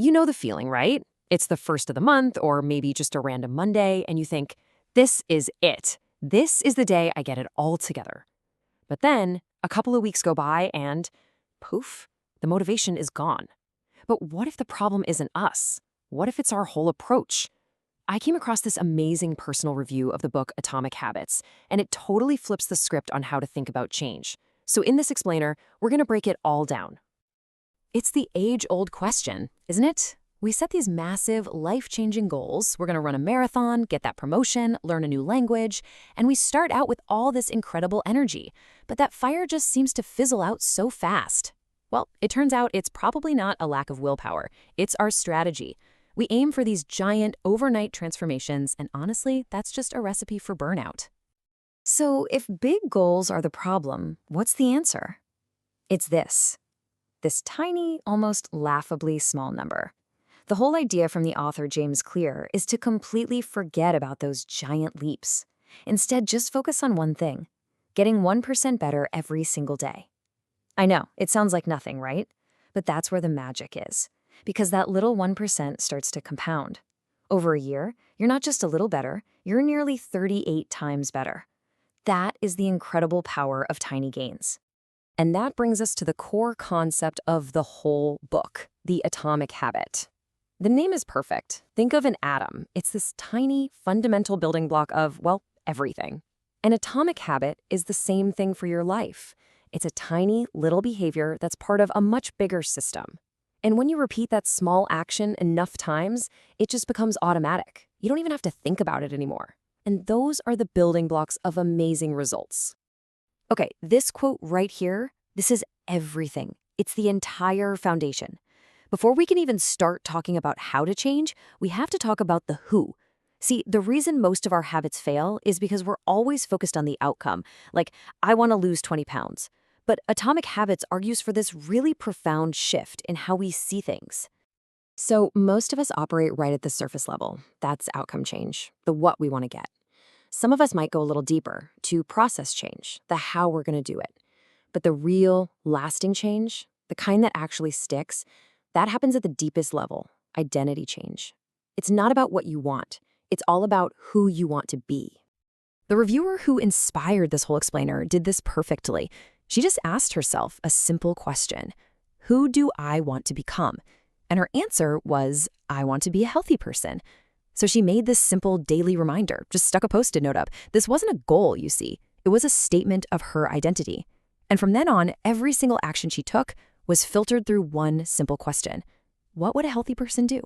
You know the feeling, right? It's the first of the month or maybe just a random Monday, and you think, this is it. This is the day I get it all together. But then a couple of weeks go by and poof, the motivation is gone. But what if the problem isn't us? What if it's our whole approach? I came across this amazing personal review of the book Atomic Habits, and it totally flips the script on how to think about change. So in this explainer, we're going to break it all down. It's the age-old question, isn't it? We set these massive, life-changing goals. We're going to run a marathon, get that promotion, learn a new language, and we start out with all this incredible energy. But that fire just seems to fizzle out so fast. Well, it turns out it's probably not a lack of willpower. It's our strategy. We aim for these giant, overnight transformations, and honestly, that's just a recipe for burnout. So if big goals are the problem, what's the answer? It's this tiny, almost laughably small number. The whole idea from the author James Clear is to completely forget about those giant leaps. Instead, just focus on one thing, getting 1% better every single day. I know, it sounds like nothing, right? But that's where the magic is, because that little 1% starts to compound. Over a year, you're not just a little better, you're nearly 38 times better. That is the incredible power of tiny gains. And that brings us to the core concept of the whole book, the atomic habit. The name is perfect. Think of an atom. It's this tiny, fundamental building block of, well, everything. An atomic habit is the same thing for your life. It's a tiny, little behavior that's part of a much bigger system. And when you repeat that small action enough times, it just becomes automatic. You don't even have to think about it anymore. And those are the building blocks of amazing results. Okay, this quote right here, this is everything. It's the entire foundation. Before we can even start talking about how to change, we have to talk about the who. See, the reason most of our habits fail is because we're always focused on the outcome, like, I want to lose 20 pounds. But Atomic Habits argues for this really profound shift in how we see things. So most of us operate right at the surface level. That's outcome change, the what we want to get. Some of us might go a little deeper to process change, the how we're going to do it. But the real, lasting change, the kind that actually sticks, that happens at the deepest level, identity change. It's not about what you want. It's all about who you want to be. The reviewer who inspired this whole explainer did this perfectly. She just asked herself a simple question. Who do I want to become? And her answer was, I want to be a healthy person. So she made this simple daily reminder, just stuck a Post-it note up. This wasn't a goal, you see. It was a statement of her identity. And from then on, every single action she took was filtered through one simple question. What would a healthy person do?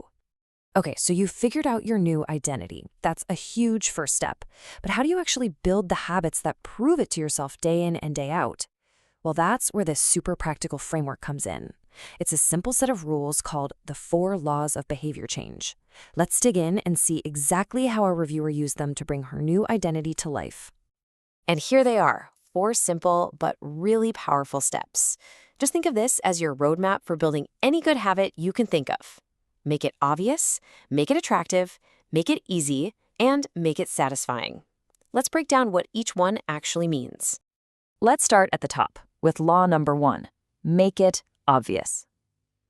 Okay, so you figured out your new identity. That's a huge first step. But how do you actually build the habits that prove it to yourself day in and day out? Well, that's where this super practical framework comes in. It's a simple set of rules called the 4 Laws of Behavior Change. Let's dig in and see exactly how our reviewer used them to bring her new identity to life. And here they are, 4 simple but really powerful steps. Just think of this as your roadmap for building any good habit you can think of. Make it obvious, make it attractive, make it easy, and make it satisfying. Let's break down what each one actually means. Let's start at the top with law number 1. Make it obvious.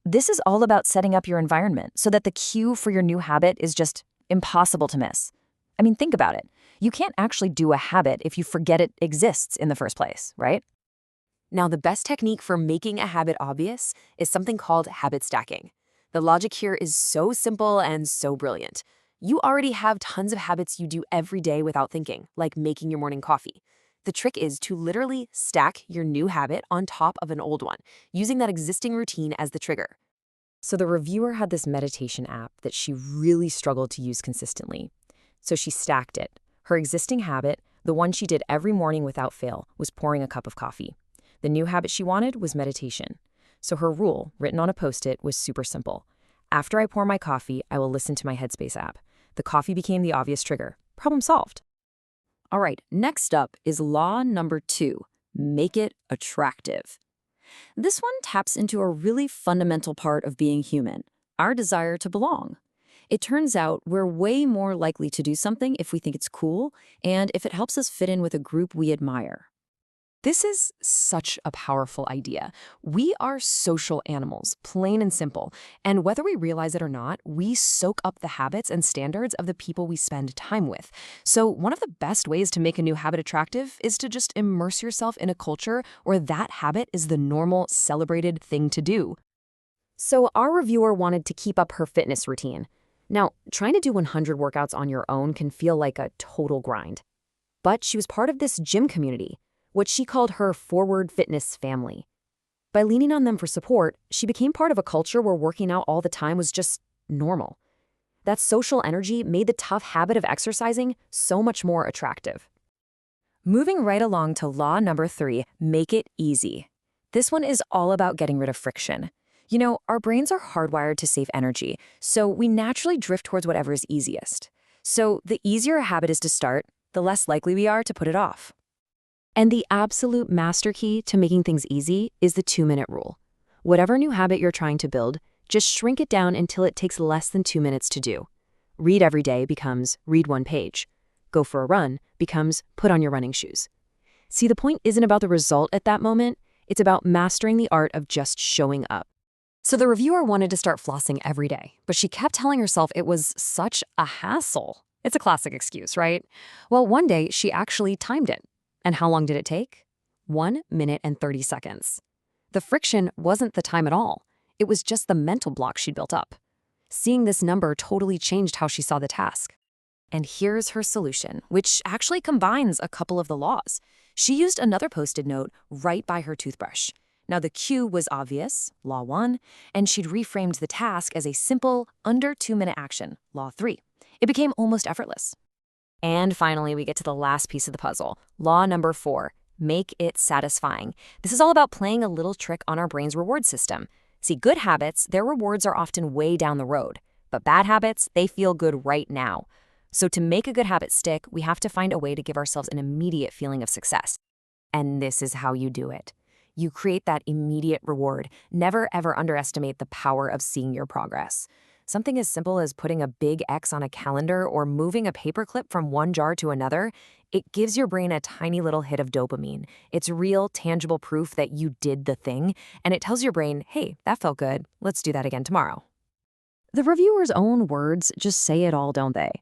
This is all about setting up your environment so that the cue for your new habit is just impossible to miss. I mean, think about it. You can't actually do a habit if you forget it exists in the first place, right? Now, the best technique for making a habit obvious is something called habit stacking. The logic here is so simple and so brilliant. You already have tons of habits you do every day without thinking, like making your morning coffee. The trick is to literally stack your new habit on top of an old one, using that existing routine as the trigger. So the reviewer had this meditation app that she really struggled to use consistently. So she stacked it. Her existing habit, the one she did every morning without fail, was pouring a cup of coffee. The new habit she wanted was meditation. So her rule, written on a Post-it, was super simple. After I pour my coffee, I will listen to my Headspace app. The coffee became the obvious trigger. Problem solved. All right, next up is law number 2, make it attractive. This one taps into a really fundamental part of being human, our desire to belong. It turns out we're way more likely to do something if we think it's cool and if it helps us fit in with a group we admire. This is such a powerful idea. We are social animals, plain and simple. And whether we realize it or not, we soak up the habits and standards of the people we spend time with. So one of the best ways to make a new habit attractive is to just immerse yourself in a culture where that habit is the normal, celebrated thing to do. So our reviewer wanted to keep up her fitness routine. Now, trying to do 100 workouts on your own can feel like a total grind. But she was part of this gym community, what she called her forward fitness family. By leaning on them for support, she became part of a culture where working out all the time was just normal. That social energy made the tough habit of exercising so much more attractive. Moving right along to law number 3, make it easy. This one is all about getting rid of friction. You know, our brains are hardwired to save energy, so we naturally drift towards whatever is easiest. So the easier a habit is to start, the less likely we are to put it off. And the absolute master key to making things easy is the 2-minute rule. Whatever new habit you're trying to build, just shrink it down until it takes less than 2 minutes to do. Read every day becomes read 1 page. Go for a run becomes put on your running shoes. See, the point isn't about the result at that moment, it's about mastering the art of just showing up. So the reviewer wanted to start flossing every day, but she kept telling herself it was such a hassle. It's a classic excuse, right? Well, one day she actually timed it. And how long did it take? 1 minute and 30 seconds. The friction wasn't the time at all. It was just the mental block she'd built up. Seeing this number totally changed how she saw the task. And here's her solution, which actually combines a couple of the laws. She used another Post-it note right by her toothbrush. Now the cue was obvious, Law 1, and she'd reframed the task as a simple, under 2-minute action, Law 3. It became almost effortless. And finally, we get to the last piece of the puzzle, law number 4, make it satisfying. This is all about playing a little trick on our brain's reward system. See, good habits, their rewards are often way down the road, but bad habits, they feel good right now. So to make a good habit stick, we have to find a way to give ourselves an immediate feeling of success. And this is how you do it. You create that immediate reward. Never ever underestimate the power of seeing your progress. Something as simple as putting a big X on a calendar or moving a paperclip from one jar to another, it gives your brain a tiny little hit of dopamine. It's real, tangible proof that you did the thing, and it tells your brain, hey, that felt good, let's do that again tomorrow. The reviewer's own words just say it all, don't they?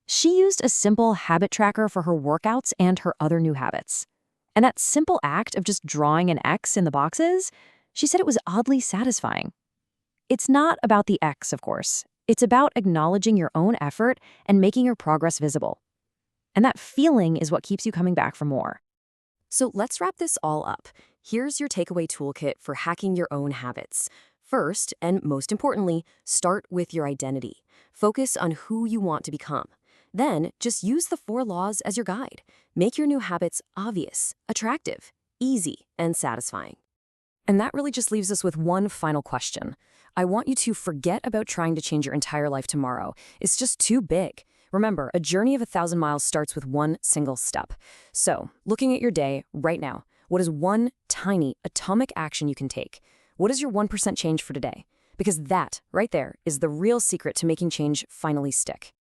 She used a simple habit tracker for her workouts and her other new habits. And that simple act of just drawing an X in the boxes, she said it was oddly satisfying. It's not about the X, of course. It's about acknowledging your own effort and making your progress visible. And that feeling is what keeps you coming back for more. So let's wrap this all up. Here's your takeaway toolkit for hacking your own habits. First, and most importantly, start with your identity. Focus on who you want to become. Then, just use the 4 laws as your guide. Make your new habits obvious, attractive, easy, and satisfying. And that really just leaves us with one final question. I want you to forget about trying to change your entire life tomorrow. It's just too big. Remember, a journey of 1,000 miles starts with one single step. So, looking at your day right now, what is one tiny atomic action you can take? What is your 1% change for today? Because that, right there, is the real secret to making change finally stick.